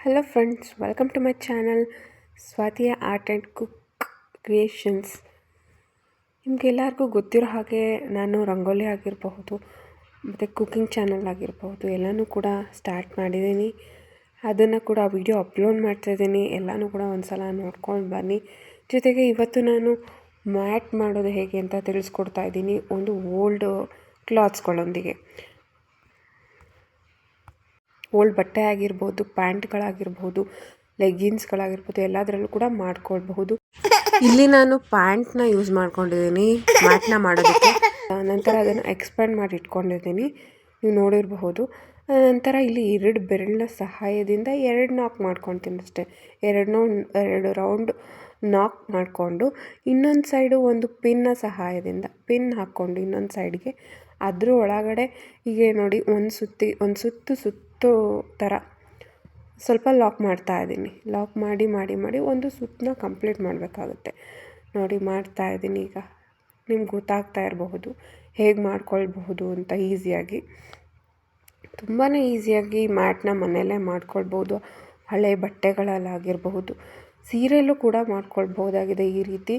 Hello friends, welcome to my channel ಸ್ವಾತಿಯ art and cook creations. ನಿಮಗೆಲ್ಲರಿಗೂ ಗೊತ್ತಿರೋ ಹಾಗೆ ನಾನು ರಂಗೋಲಿ ಆಗಿರಬಹುದು ಮತ್ತು ಕುಕ್ಕಿಂಗ್ ಚಾನಲ್ ಆಗಿರಬಹುದು ಎಲ್ಲನೂ ಕೂಡ ಸ್ಟಾರ್ಟ್ ಮಾಡಿದ್ದೀನಿ. ಅದನ್ನು ಕೂಡ ವಿಡಿಯೋ ಅಪ್ಲೋಡ್ ಮಾಡ್ತಾಯಿದ್ದೀನಿ. ಎಲ್ಲನೂ ಕೂಡ ಒಂದು ಸಲ ನೋಡ್ಕೊಂಡು ಬನ್ನಿ. ಜೊತೆಗೆ ಇವತ್ತು ನಾನು ಮ್ಯಾಟ್ ಮಾಡೋದು ಹೇಗೆ ಅಂತ ತಿಳಿಸ್ಕೊಡ್ತಾ ಇದ್ದೀನಿ, ಒಂದು ಓಲ್ಡ್ ಕ್ಲಾತ್ಸ್ಗಳೊಂದಿಗೆ. ಓಲ್ಡ್ ಬಟ್ಟೆ ಆಗಿರ್ಬೋದು, ಪ್ಯಾಂಟ್ಗಳಾಗಿರ್ಬೋದು, ಲೆಗ್ಗಿನ್ಸ್ಗಳಾಗಿರ್ಬೋದು, ಎಲ್ಲದರಲ್ಲೂ ಕೂಡ ಮಾಡ್ಕೊಳ್ಬಹುದು. ಇಲ್ಲಿ ನಾನು ಪ್ಯಾಂಟ್ನ ಯೂಸ್ ಮಾಡ್ಕೊಂಡಿದ್ದೀನಿ ಮ್ಯಾಟ್ನ ಮಾಡೋದಕ್ಕೆ. ನಂತರ ಅದನ್ನು ಎಕ್ಸ್ಪ್ಯಾಂಡ್ ಮಾಡಿ ಇಟ್ಕೊಂಡಿದ್ದೀನಿ, ನೀವು ನೋಡಿರಬಹುದು. ನಂತರ ಇಲ್ಲಿ 2 ಬೆರಳಿನ ಸಹಾಯದಿಂದ 2 ನಾಕ್ ಮಾಡ್ಕೊತೀನಿ ಅಷ್ಟೇ. 2 ರೌಂಡ್ ನಾಕ್ ಮಾಡಿಕೊಂಡು ಇನ್ನೊಂದು ಸೈಡು ಒಂದು ಪಿನ್ನ ಸಹಾಯದಿಂದ ಪಿನ್ ಹಾಕ್ಕೊಂಡು ಇನ್ನೊಂದು ಸೈಡ್ಗೆ ಅದ್ರ ಒಳಗಡೆ ಹೀಗೆ ನೋಡಿ ಒಂದು ಸುತ್ತು ಥರ ಸ್ವಲ್ಪ ಲಾಕ್ ಮಾಡ್ತಾ ಇದ್ದೀನಿ. ಲಾಕ್ ಮಾಡಿ ಮಾಡಿ ಮಾಡಿ ಒಂದು ಸುತ್ತನ್ನ ಕಂಪ್ಲೀಟ್ ಮಾಡಬೇಕಾಗುತ್ತೆ. ನೋಡಿ ಮಾಡ್ತಾ ಇದ್ದೀನಿ. ಈಗ ನಿಮ್ಗೆ ಗೊತ್ತಾಗ್ತಾ ಇರಬಹುದು ಹೇಗೆ ಮಾಡ್ಕೊಳ್ಬಹುದು ಅಂತ ಈಸಿಯಾಗಿ. ತುಂಬಾ ಈಸಿಯಾಗಿ ಮ್ಯಾಟ್ನ ಮನೆಯಲ್ಲೇ ಮಾಡ್ಕೊಳ್ಬೋದು. ಹಳೆ ಬಟ್ಟೆಗಳಲ್ಲಾಗಿರಬಹುದು, ಸೀರೆಯಲ್ಲೂ ಕೂಡ ಮಾಡ್ಕೊಳ್ಬಹುದಾಗಿದೆ ಈ ರೀತಿ.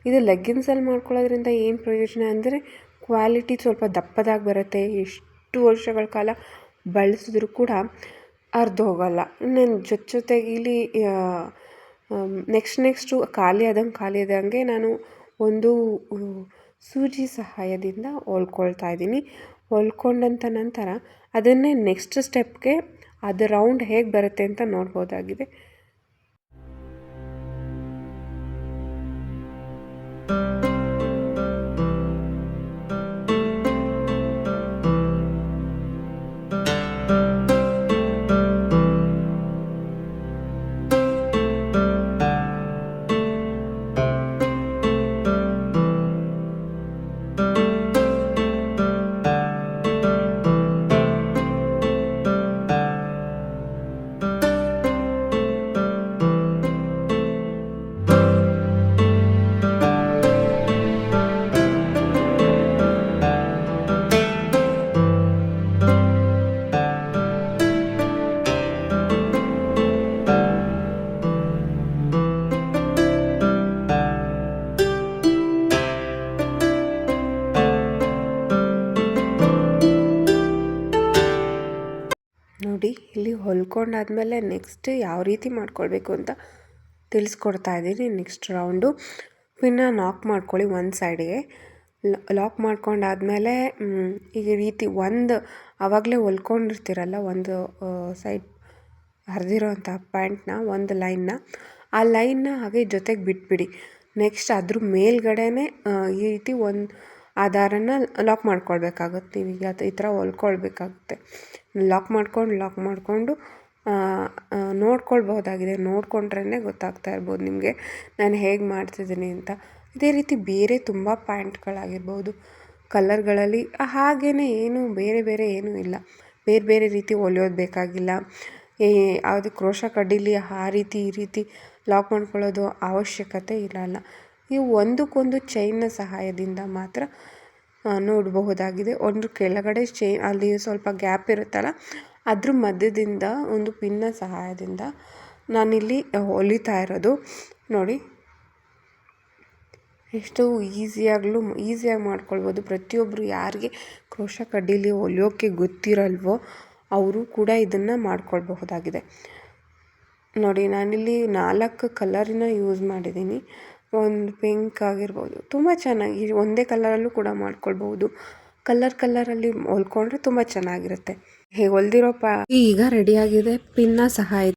ಇದು ಲೆಗ್ಗಿನ್ಸಲ್ಲಿ ಮಾಡ್ಕೊಳ್ಳೋದ್ರಿಂದ ಏನು ಪ್ರಯೋಜನ ಅಂದರೆ ಕ್ವಾಲಿಟಿ ಸ್ವಲ್ಪ ದಪ್ಪದಾಗಿ ಬರುತ್ತೆ. ಎಷ್ಟು ವರ್ಷಗಳ ಕಾಲ ಬಳಸಿದ್ರೂ ಕೂಡ ಅರ್ಧ ಹೋಗಲ್ಲ. ನನ್ನ ಜೊತೆಗೆ ಇಲ್ಲಿ ನೆಕ್ಸ್ಟು ಖಾಲಿ ಆದಂಗೆ ನಾನು ಒಂದು ಸೂಜಿ ಸಹಾಯದಿಂದ ಹೊಲ್ಕೊಳ್ತಾ ಇದ್ದೀನಿ. ಹೊಲ್ಕೊಂಡಂಥ ನಂತರ ಅದನ್ನೇ ನೆಕ್ಸ್ಟ್ ಸ್ಟೆಪ್ಗೆ ಅದು ರೌಂಡ್ ಹೇಗೆ ಬರುತ್ತೆ ಅಂತ ನೋಡ್ಬೋದಾಗಿದೆ. ನೋಡಿ, ಇಲ್ಲಿ ಹೊಲ್ಕೊಂಡಾದ್ಮೇಲೆ ನೆಕ್ಸ್ಟ್ ಯಾವ ರೀತಿ ಮಾಡ್ಕೊಳ್ಬೇಕು ಅಂತ ತಿಳಿಸ್ಕೊಡ್ತಾ ಇದ್ದೀನಿ. ನೆಕ್ಸ್ಟ್ ರೌಂಡು ಪಿನ್ನ ನಾಕ್ ಮಾಡ್ಕೊಳ್ಳಿ ಒಂದು ಸೈಡ್ಗೆ. ಲಾಕ್ ಮಾಡ್ಕೊಂಡಾದ್ಮೇಲೆ ಈ ರೀತಿ ಆವಾಗಲೇ ಹೊಲ್ಕೊಂಡಿರ್ತೀರಲ್ಲ ಒಂದು ಸೈಡ್ ಹರಿದಿರೋವಂಥ ಪ್ಯಾಂಟ್ನ ಒಂದು ಲೈನ್ನ, ಆ ಲೈನ್ನ ಹಾಗೆ ಜೊತೆಗೆ ಬಿಟ್ಬಿಡಿ. ನೆಕ್ಸ್ಟ್ ಅದ್ರ ಮೇಲ್ಗಡೆನೇ ಈ ರೀತಿ ಆ ದಾರನ ಲಾಕ್ ಮಾಡ್ಕೊಳ್ಬೇಕಾಗುತ್ತೆ. ನೀವೀಗ ಈ ಥರ ಹೊಲ್ಕೊಳ್ಬೇಕಾಗುತ್ತೆ. ಲಾಕ್ ಮಾಡಿಕೊಂಡು ನೋಡ್ಕೊಳ್ಬಹುದಾಗಿದೆ. ನೋಡ್ಕೊಂಡ್ರೇ ಗೊತ್ತಾಗ್ತಾ ಇರ್ಬೋದು ನಿಮಗೆ ನಾನು ಹೇಗೆ ಮಾಡ್ತಿದ್ದೀನಿ ಅಂತ. ಇದೇ ರೀತಿ ಬೇರೆ ತುಂಬ ಪ್ಯಾಂಟ್ಗಳಾಗಿರ್ಬೋದು, ಕಲರ್ಗಳಲ್ಲಿ ಹಾಗೆಯೇ ಏನು ಬೇರೆ ಏನೂ ಇಲ್ಲ. ಬೇರೆ ರೀತಿ ಹೊಲಿಯೋದು ಬೇಕಾಗಿಲ್ಲ. ಯಾವುದು ಕ್ರೋಶ ಕಡ್ಡೀಲಿ ಈ ರೀತಿ ಲಾಕ್ ಮಾಡ್ಕೊಳ್ಳೋದು ಅವಶ್ಯಕತೆ ಇರಲ್ಲ. ನೀವು ಒಂದಕ್ಕೊಂದು ಚೈನ್ನ ಸಹಾಯದಿಂದ ಮಾತ್ರ ನೋಡಬಹುದಾಗಿದೆ. ಒಂದು ಕೆಳಗಡೆ ಅಲ್ಲಿ ಸ್ವಲ್ಪ ಗ್ಯಾಪ್ ಇರುತ್ತಲ್ಲ, ಅದ್ರ ಮಧ್ಯದಿಂದ ಒಂದು ಪಿನ್ನ ಸಹಾಯದಿಂದ ನಾನಿಲ್ಲಿ ಹೊಲಿತಾ ಇರೋದು. ನೋಡಿ ಎಷ್ಟು ಈಸಿಯಾಗಿ ಮಾಡ್ಕೊಳ್ಬೋದು. ಪ್ರತಿಯೊಬ್ಬರು ಯಾರಿಗೆ ಕ್ರೋಶ ಕಡ್ಡೀಲಿ ಹೊಲಿಯೋಕ್ಕೆ ಗೊತ್ತಿರಲ್ವೋ ಅವರು ಕೂಡ ಇದನ್ನು ಮಾಡ್ಕೊಳ್ಬಹುದಾಗಿದೆ. ನೋಡಿ, ನಾನಿಲ್ಲಿ 4 ಕಲರಿನ ಯೂಸ್ ಮಾಡಿದ್ದೀನಿ. ಒಂದು ಪಿಂಕ್ ಆಗಿರ್ಬೋದು, ತುಂಬ ಚೆನ್ನಾಗಿ ಒಂದೇ ಕಲರಲ್ಲೂ ಕೂಡ ಮಾಡ್ಕೊಳ್ಬಹುದು. ಕಲರಲ್ಲಿ ಹೊಲ್ಕೊಂಡ್ರೆ ತುಂಬ ಚೆನ್ನಾಗಿರುತ್ತೆ. ಹೊಲ್ದಿರೋ ಈಗ ರೆಡಿಯಾಗಿದೆ. ಪಿನ್ನ ಸಹಾಯ